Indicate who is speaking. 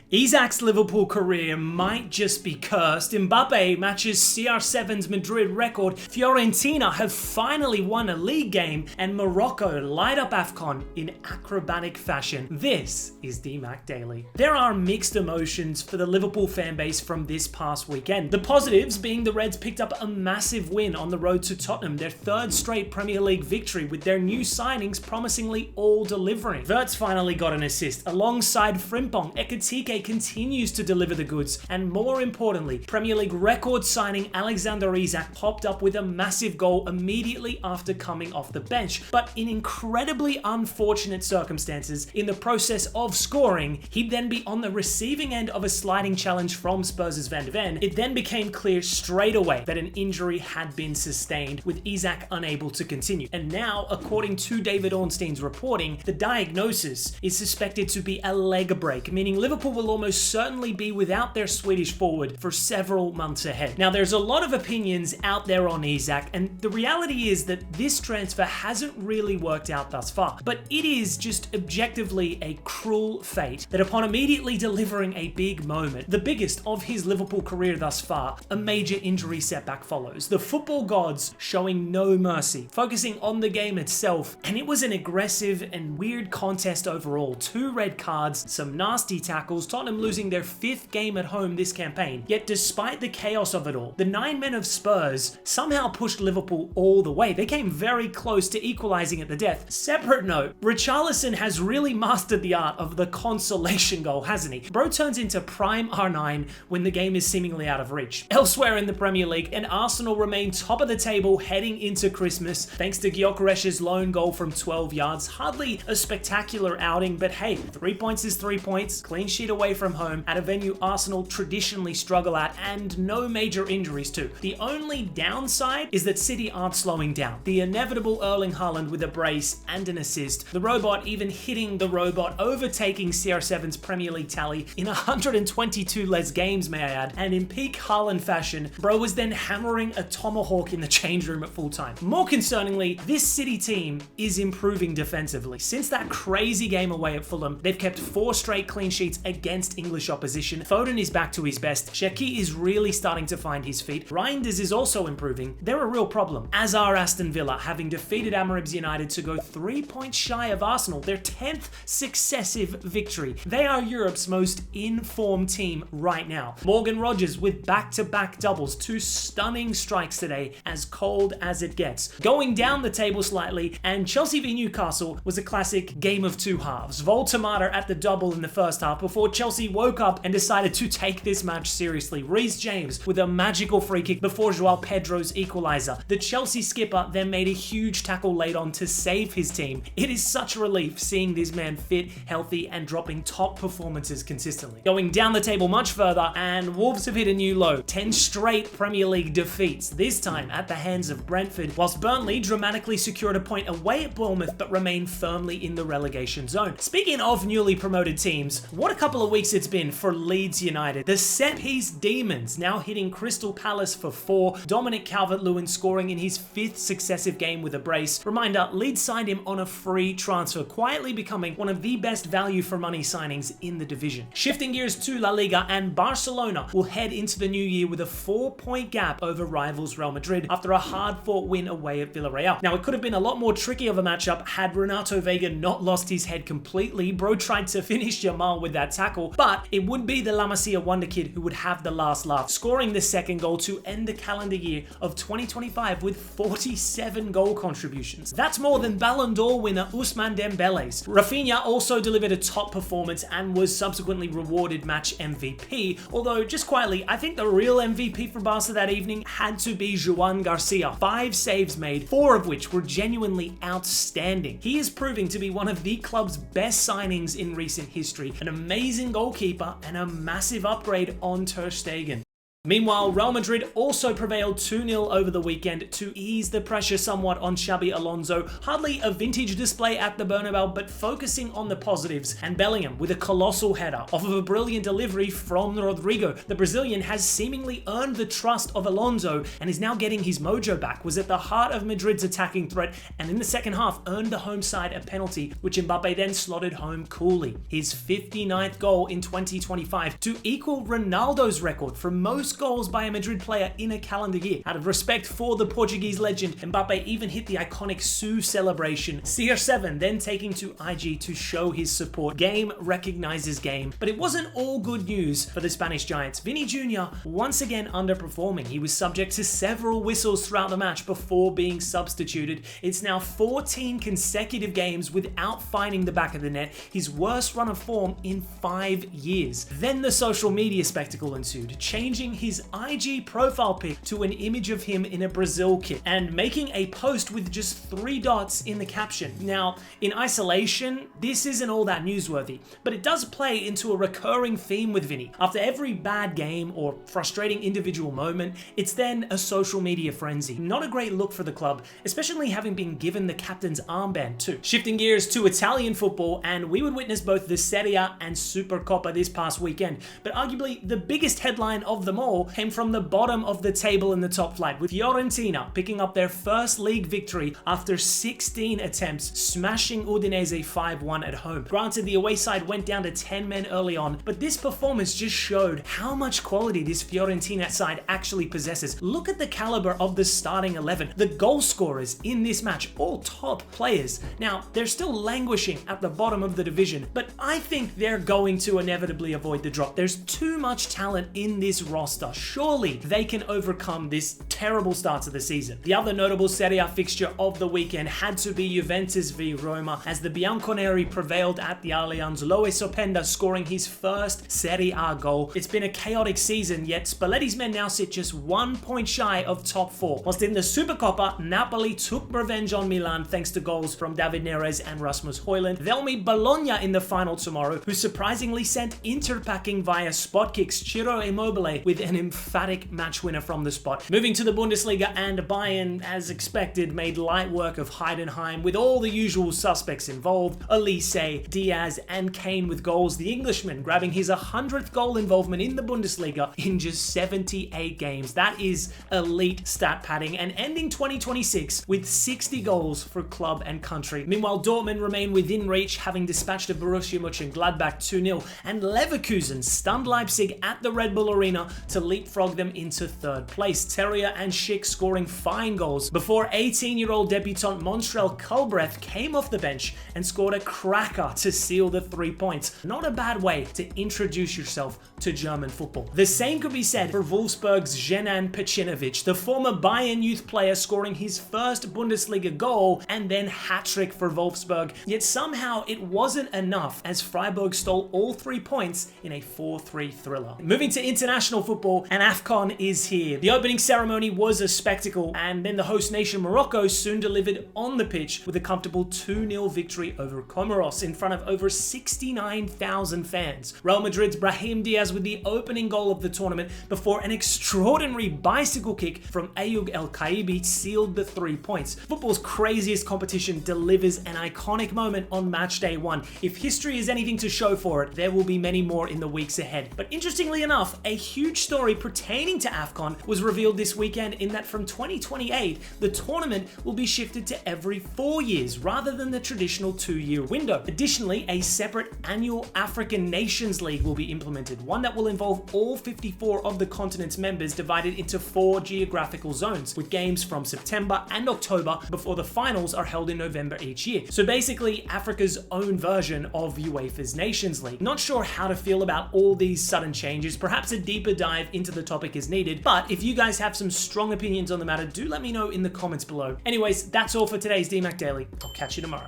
Speaker 1: Isak's Liverpool career might just be cursed. Mbappe matches CR7's Madrid record, Fiorentina have finally won a league game, and Morocco light up AFCON in acrobatic fashion. This is DMAC Daily. There are mixed emotions for the Liverpool fanbase from this past weekend. The positives being the Reds picked up a massive win on the road to Tottenham, their third straight Premier League victory, with their new signings promisingly all delivering. Wirtz finally got an assist alongside Frimpong. Ekitike continues to deliver the goods, and more importantly, Premier League record signing Alexander Isak popped up with a massive goal immediately after coming off the bench. But in incredibly unfortunate circumstances, in the process of scoring, he'd then be on the receiving end of a sliding challenge from Spurs' Van de Ven. It then became clear straight away that an injury had been sustained, with Isak unable to continue. And now, according to David Ornstein's reporting, the diagnosis is suspected to be a leg break, meaning Liverpool will almost certainly be without their Swedish forward for several months ahead. Now, there's a lot of opinions out there on Isak, and the reality is that this transfer hasn't really worked out thus far. But it is just objectively a cruel fate that upon immediately delivering a big moment, the biggest of his Liverpool career thus far, a major injury setback follows. The football gods showing no mercy, focusing on the game itself, and it was an aggressive and weird contest overall. 2 red cards, some nasty tackles, Tottenham losing their 5th game at home this campaign. Yet despite the chaos of it all, the 9 men of Spurs somehow pushed Liverpool all the way. They came very close to equalising at the death. Separate note, Richarlison has really mastered the art of the consolation goal, hasn't he? Bro turns into prime R9 when the game is seemingly out of reach. Elsewhere in the Premier League, and Arsenal remain top of the table heading into Christmas thanks to Gyökeres's lone goal from 12 yards. Hardly a spectacular outing, but hey, 3 points is 3 points. Clean sheet away from home at a venue Arsenal traditionally struggle at, and no major injuries too. The only downside is that City aren't slowing down. The inevitable Erling Haaland with a brace and an assist. The robot even hitting the robot, overtaking CR7's Premier League tally in 122 less games, may I add. And in peak Haaland fashion, bro was then hammering a tomahawk in the change room at full time. More concerningly, this City team is improving defensively. Since that crazy game away at Fulham, they've kept 4 straight clean sheets against English opposition. Foden is back to his best. Shaqiri is really starting to find his feet. Reinders is also improving. They're a real problem, as are Aston Villa, having defeated Amorim's United to go 3 points shy of Arsenal, their 10th successive victory. They are Europe's most in-form team right now. Morgan Rogers with back-to-back doubles, 2 stunning strikes today, as cold as it gets. Going down the table slightly, and Chelsea v Newcastle was a classic game of 2 halves. Voltemata at the double in the first half before Chelsea woke up and decided to take this match seriously. Reece James with a magical free kick before Joao Pedro's equalizer. The Chelsea skipper then made a huge tackle late on to save his team. It is such a relief seeing this man fit, healthy, and dropping top performances consistently. Going down the table much further, and Wolves have hit a new low. 10 straight Premier League defeats, this time at the hands of Brentford, whilst Burnley dramatically secured a point away at Bournemouth but remain firmly in the relegation zone. Speaking of newly promoted teams, what a couple of weeks it's been for Leeds United. The set-piece demons now hitting Crystal Palace for 4, Dominic Calvert-Lewin scoring in his 5th successive game with a brace. Reminder, Leeds signed him on a free transfer, quietly becoming one of the best value for money signings in the division. Shifting gears to La Liga, and Barcelona will head into the new year with a 4-point gap over rivals Real Madrid after a hard-fought win away at Villarreal. Now, it could have been a lot more tricky of a matchup had Renato Vega not lost his head completely. Bro tried to finish Jamal with that tackle, but it would be the La Masia wonder kid who would have the last laugh, scoring the second goal to end the calendar year of 2025 with 47 goal contributions. That's more than Ballon d'Or winner Ousmane Dembele's. Rafinha also delivered a top performance and was subsequently rewarded match MVP, although just quietly, I think the real MVP for Barca that evening had to be Joan Garcia. 5 saves made, 4 of which were genuinely outstanding. He is proving to be one of the club's best signings in recent history, an amazing goalkeeper and a massive upgrade on Ter Stegen. Meanwhile, Real Madrid also prevailed 2-0 over the weekend to ease the pressure somewhat on Xabi Alonso. Hardly a vintage display at the Bernabeu, but focusing on the positives, and Bellingham with a colossal header off of a brilliant delivery from Rodrigo. The Brazilian has seemingly earned the trust of Alonso and is now getting his mojo back, was at the heart of Madrid's attacking threat, and in the second half earned the home side a penalty, which Mbappe then slotted home coolly. His 59th goal in 2025 to equal Ronaldo's record for most goals by a Madrid player in a calendar year. Out of respect for the Portuguese legend, Mbappe even hit the iconic Su celebration. CR7 then taking to IG to show his support. Game recognizes game. But it wasn't all good news for the Spanish Giants. Vini Jr. once again underperforming. He was subject to several whistles throughout the match before being substituted. It's now 14 consecutive games without finding the back of the net, his worst run of form in 5 years. Then the social media spectacle ensued, changing his IG profile pic to an image of him in a Brazil kit and making a post with just 3 dots in the caption. Now, in isolation, this isn't all that newsworthy, but it does play into a recurring theme with Vini. After every bad game or frustrating individual moment, it's then a social media frenzy. Not a great look for the club, especially having been given the captain's armband too. Shifting gears to Italian football, and we would witness both the Serie and Supercoppa this past weekend, but arguably the biggest headline of them all came from the bottom of the table in the top flight, with Fiorentina picking up their first league victory after 16 attempts, smashing Udinese 5-1 at home. Granted, the away side went down to 10 men early on, but this performance just showed how much quality this Fiorentina side actually possesses. Look at the caliber of the starting 11. The goal scorers in this match, all top players. Now, they're still languishing at the bottom of the division, but I think they're going to inevitably avoid the drop. There's too much talent in this roster. Surely they can overcome this terrible start to the season. The other notable Serie A fixture of the weekend had to be Juventus v Roma, as the Bianconeri prevailed at the Allianz. Lois Openda scoring his first Serie A goal. It's been a chaotic season, yet Spalletti's men now sit just 1 point shy of top 4. Whilst in the Supercoppa, Napoli took revenge on Milan thanks to goals from David Neres and Rasmus Højlund. They'll meet Bologna in the final tomorrow, who surprisingly sent Inter packing via spot kicks. Ciro Immobile with an emphatic match winner from the spot. Moving to the Bundesliga, and Bayern, as expected, made light work of Heidenheim with all the usual suspects involved. Elise, Diaz and Kane with goals. The Englishman grabbing his 100th goal involvement in the Bundesliga in just 78 games. That is elite stat padding, and ending 2026 with 60 goals for club and country. Meanwhile, Dortmund remain within reach, having dispatched a Borussia Mönchengladbach 2-0, and Leverkusen stunned Leipzig at the Red Bull Arena to leapfrog them into third place. Terrier and Schick scoring fine goals before 18-year-old debutant Montrell Culbreath came off the bench and scored a cracker to seal the 3 points. Not a bad way to introduce yourself to German football. The same could be said for Wolfsburg's Zenan Pecinovic, the former Bayern youth player, scoring his first Bundesliga goal and then hat-trick for Wolfsburg. Yet somehow it wasn't enough, as Freiburg stole all 3 points in a 4-3 thriller. Moving to international football, and AFCON is here. The opening ceremony was a spectacle, and then the host nation Morocco soon delivered on the pitch with a comfortable 2-0 victory over Comoros in front of over 69,000 fans. Real Madrid's Brahim Diaz with the opening goal of the tournament before an extraordinary bicycle kick from Ayoub El Kaibi sealed the 3 points. Football's craziest competition delivers an iconic moment on match day 1. If history is anything to show for it, there will be many more in the weeks ahead. But interestingly enough, a huge story pertaining to AFCON was revealed this weekend, in that from 2028, the tournament will be shifted to every 4 years rather than the traditional 2-year window. Additionally, a separate annual African Nations League will be implemented, one that will involve all 54 of the continent's members divided into 4 geographical zones, with games from September and October before the finals are held in November each year. So basically, Africa's own version of UEFA's Nations League. Not sure how to feel about all these sudden changes. Perhaps a deeper dive into the topic is needed, but if you guys have some strong opinions on the matter, do let me know in the comments below. Anyways, that's all for today's DMAC Daily. I'll catch you tomorrow.